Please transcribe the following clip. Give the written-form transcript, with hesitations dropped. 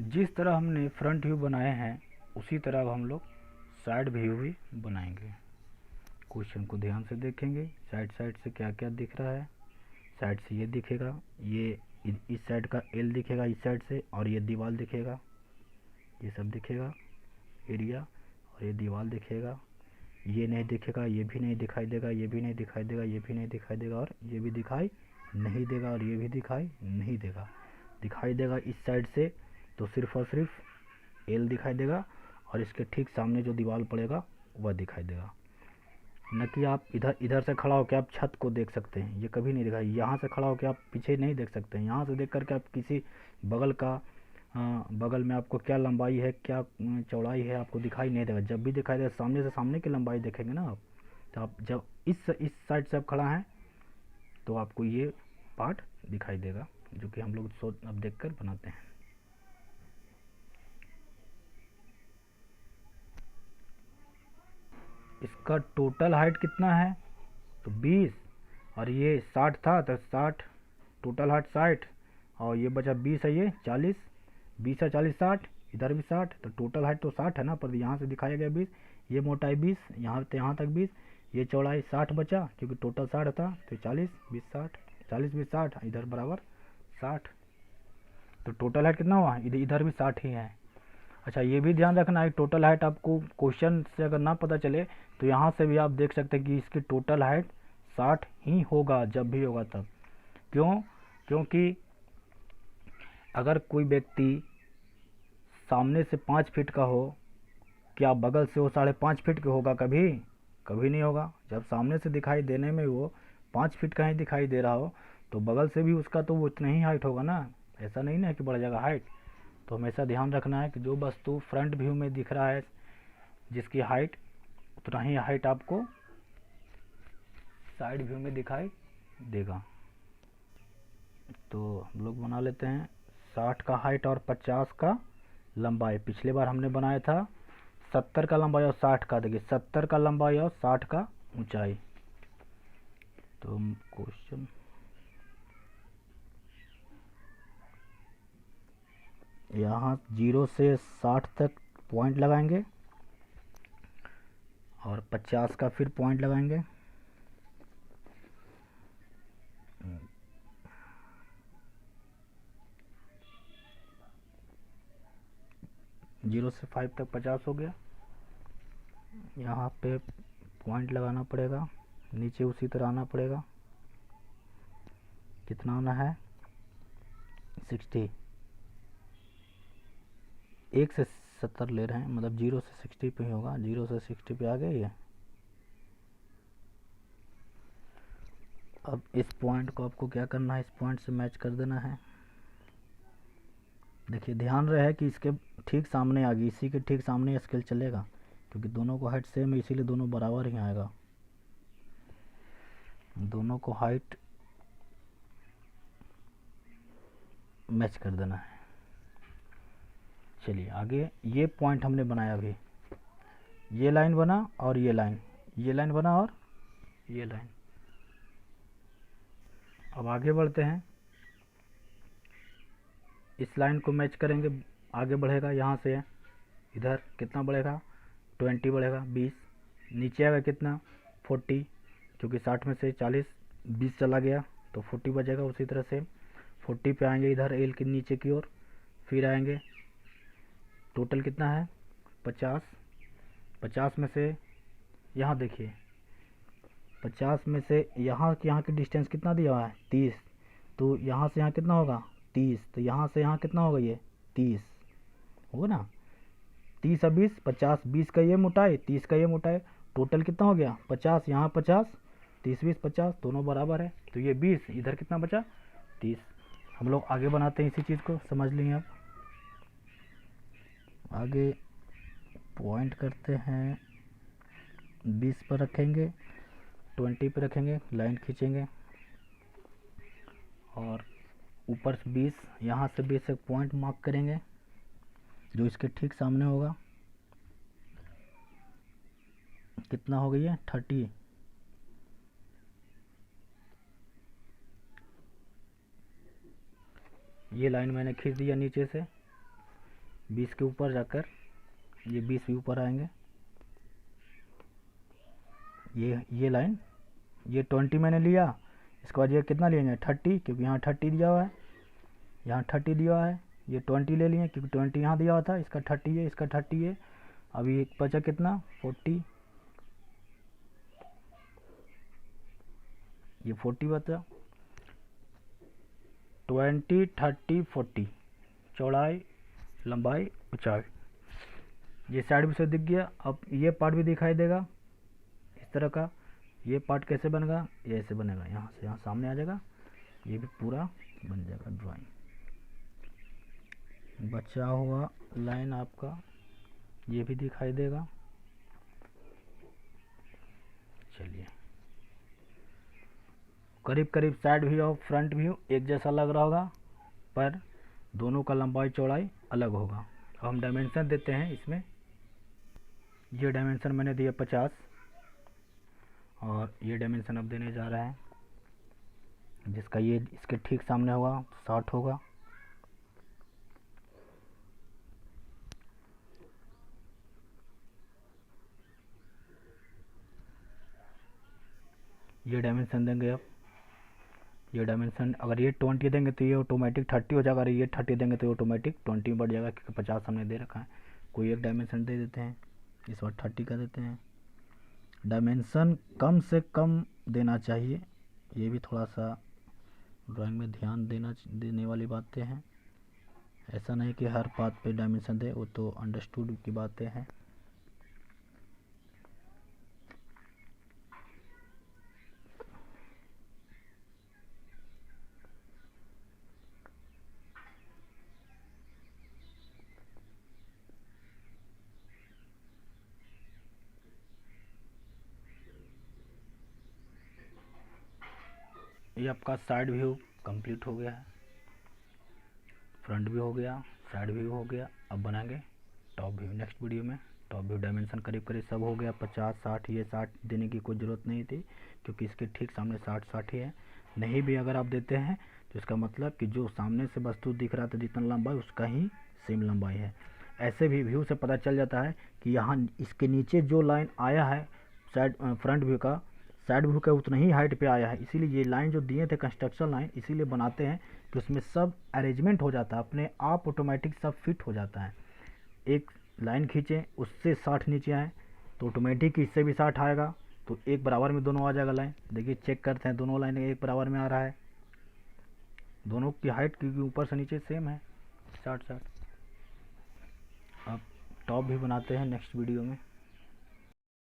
जिस तरह हमने फ्रंट व्यू बनाए हैं उसी तरह अब हम लोग साइड व्यू भी बनाएंगे। क्वेश्चन को ध्यान से देखेंगे, साइड साइड से क्या क्या दिख रहा है। साइड से ये दिखेगा, ये इस साइड का एल दिखेगा इस साइड से, और ये दीवार दिखेगा, ये सब दिखेगा एरिया, और ये दीवार दिखेगा। ये नहीं दिखेगा, ये भी नहीं दिखाई देगा, ये भी नहीं दिखाई देगा, ये भी नहीं दिखाई देगा, और ये भी दिखाई नहीं देगा, और ये भी दिखाई नहीं देगा। दिखाई देगा इस साइड से तो सिर्फ और सिर्फ एल दिखाई देगा, और इसके ठीक सामने जो दीवार पड़ेगा वह दिखाई देगा। न कि आप इधर से खड़ा होकर आप छत को देख सकते हैं, ये कभी नहीं दिखाई। यहाँ से खड़ा होकर आप पीछे नहीं देख सकते हैं, यहाँ से देख करके आप किसी बगल का बगल में आपको क्या लंबाई है क्या चौड़ाई है आपको दिखाई नहीं देगा। जब भी दिखाई देगा सामने से सामने की लंबाई देखेंगे ना आप, तो आप जब इस साइड से आप खड़ा हैं तो आपको ये पार्ट दिखाई देगा, जो कि हम लोग अब देख कर बनाते हैं। इसका टोटल हाइट कितना है तो 20, और ये 60 था तो 60 टोटल हाइट 60, और ये बचा 20 है, ये 40, 20 है 40 60, इधर भी 60, तो टोटल हाइट तो 60 है ना, पर यहाँ से दिखाया गया 20। ये मोटाई 20, यहाँ से यहाँ तक 20, ये चौड़ाई 60 बचा क्योंकि टोटल 60 था, तो 40 20 60, 40 20 60, इधर बराबर 60। तो टोटल हाइट कितना हुआ, इधर भी 60 ही है। अच्छा ये भी ध्यान रखना है, टोटल हाइट आपको क्वेश्चन से अगर ना पता चले तो यहाँ से भी आप देख सकते हैं कि इसकी टोटल हाइट 60 ही होगा जब भी होगा तब। क्यों? क्योंकि अगर कोई व्यक्ति सामने से 5 फीट का हो, क्या बगल से वो 5.5 फीट का होगा? कभी कभी नहीं होगा। जब सामने से दिखाई देने में वो 5 फीट का ही दिखाई दे रहा हो तो बगल से भी उसका तो वो उतना ही हाइट होगा ना, ऐसा नहीं ना कि बढ़ जाएगा हाइट। तो हमेशा ध्यान रखना है कि जो वस्तु फ्रंट व्यू में दिख रहा है जिसकी हाइट, उतना ही हाइट आपको साइड व्यू में दिखाई देगा। तो हम लोग बना लेते हैं 60 का हाइट और 50 का लंबाई। पिछले बार हमने बनाया था 70 का लंबाई और 60 का, देखिए 70 का लंबाई और 60 का ऊंचाई। तो क्वेश्चन यहाँ 0 से 60 तक पॉइंट लगाएंगे और 50 का फिर पॉइंट लगाएंगे। जीरो से 5 तक 50 हो गया। यहाँ पे पॉइंट लगाना पड़ेगा, नीचे उसी तरह आना पड़ेगा। कितना आना है 60, 1 से 70 ले रहे हैं, मतलब 0 से 60 पे ही होगा। 0 से 60 पे आ गया ये। अब इस पॉइंट को आपको क्या करना है, इस पॉइंट से मैच कर देना है। देखिए ध्यान रहे कि इसके ठीक सामने आ गई, इसी के ठीक सामने स्केल चलेगा क्योंकि दोनों को हाइट सेम है, इसीलिए दोनों बराबर ही आएगा। दोनों को हाइट मैच कर देना है। चलिए आगे, ये पॉइंट हमने बनाया अभी, ये लाइन बना और ये लाइन, ये लाइन बना और ये लाइन। अब आगे बढ़ते हैं, इस लाइन को मैच करेंगे, आगे बढ़ेगा यहाँ से इधर कितना बढ़ेगा 20 बढ़ेगा 20, नीचे आएगा कितना 40, क्योंकि 60 में से 20 चला गया तो 40 बचेगा। उसी तरह से 40 पे आएंगे इधर एल के नीचे की ओर, फिर आएंगे, टोटल कितना है 50। 50 में से यहाँ देखिए 50 में से यहाँ की डिस्टेंस कितना दिया हुआ है 30, तो यहाँ से यहाँ कितना होगा 30, तो यहाँ से यहाँ कितना होगा ये 30 होगा ना। 30 और 20 50, 20 का ये मोटाई 30 का ये मोटाई, टोटल कितना हो गया 50, यहाँ 50, 30 20 50 दोनों बराबर है, तो ये 20, इधर कितना बचा 30। हम लोग आगे बनाते हैं, इसी चीज़ को समझ लेंगे आप। आगे पॉइंट करते हैं, 20 पर रखेंगे, 20 पर रखेंगे, लाइन खींचेंगे और ऊपर से 20, यहाँ से 20 एक पॉइंट मार्क करेंगे जो इसके ठीक सामने होगा। कितना हो गई है 30। ये लाइन मैंने खींच दिया नीचे से, 20 के ऊपर जाकर ये 20 भी ऊपर आएंगे। ये लाइन, ये 20 मैंने लिया, इसके बाद ये कितना लेंगे 30, क्योंकि यहाँ 30 दिया हुआ है, यहाँ 30 दिया हुआ है, ये 20 ले लिए क्योंकि 20 यहाँ दिया हुआ था, इसका 30 है, इसका 30 है। अभी एक बचा कितना 40, ये 40 बचा। 20 30 40 चौड़ाई लंबाई ऊंचाई, ये साइड भी से दिख गया। अब ये पार्ट भी दिखाई देगा इस तरह का। ये पार्ट कैसे बनेगा, ये ऐसे बनेगा, यहाँ से यहाँ सामने आ जाएगा, ये भी पूरा बन जाएगा ड्राइंग। बचा हुआ लाइन आपका ये भी दिखाई देगा। चलिए, करीब करीब साइड व्यू और फ्रंट व्यू एक जैसा लग रहा होगा, पर दोनों का लंबाई चौड़ाई अलग होगा। अब हम डायमेंशन देते हैं इसमें। ये डायमेंशन मैंने दिया 50 और ये डायमेंशन अब देने जा रहे हैं, जिसका ये इसके ठीक सामने होगा 60 होगा। ये डायमेंशन देंगे। अब ये डायमेंशन अगर ये 20 देंगे तो ये ऑटोमेटिक 30 हो जाएगा, अगर ये 30 देंगे तो ऑटोमेटिक 20 बढ़ जाएगा, क्योंकि 50 हमने दे रखा है। कोई एक डायमेंशन दे देते हैं, इस बार 30 का देते हैं। डायमेंशन कम से कम देना चाहिए, ये भी थोड़ा सा ड्राइंग में ध्यान देने वाली बातें हैं। ऐसा नहीं कि हर बात पे डायमेंशन दे, वो तो अंडरस्टूड की बातें हैं। ये आपका साइड व्यू कंप्लीट हो गया है, फ्रंट व्यू हो गया, साइड व्यू हो गया। अब बनाएंगे टॉप व्यू नेक्स्ट वीडियो में। टॉप व्यू डायमेंशन करीब करीब सब हो गया, 50 60, ये 60 देने की कोई ज़रूरत नहीं थी, क्योंकि इसके ठीक सामने 60 60 ही है। नहीं भी अगर आप देते हैं तो इसका मतलब कि जो सामने से वस्तु दिख रहा था जितना लंबाई उसका ही सेम लंबाई है। ऐसे भी व्यू से पता चल जाता है कि यहाँ इसके नीचे जो लाइन आया है साइड फ्रंट व्यू का, साइड व्यू का उतना ही हाइट पे आया है। इसीलिए ये लाइन जो दिए थे कंस्ट्रक्शन लाइन इसीलिए बनाते हैं कि उसमें सब अरेंजमेंट हो जाता है, अपने आप ऑटोमेटिक सब फिट हो जाता है। एक लाइन खींचें उससे 60 नीचे आए तो ऑटोमेटिक इससे भी 60 आएगा, तो एक बराबर में दोनों आ जाएगा लाइन। देखिए चेक करते हैं, दोनों लाइन एक बराबर में आ रहा है, दोनों की हाइट क्योंकि ऊपर से नीचे सेम है 60 60। अब टॉप भी बनाते हैं नेक्स्ट वीडियो में।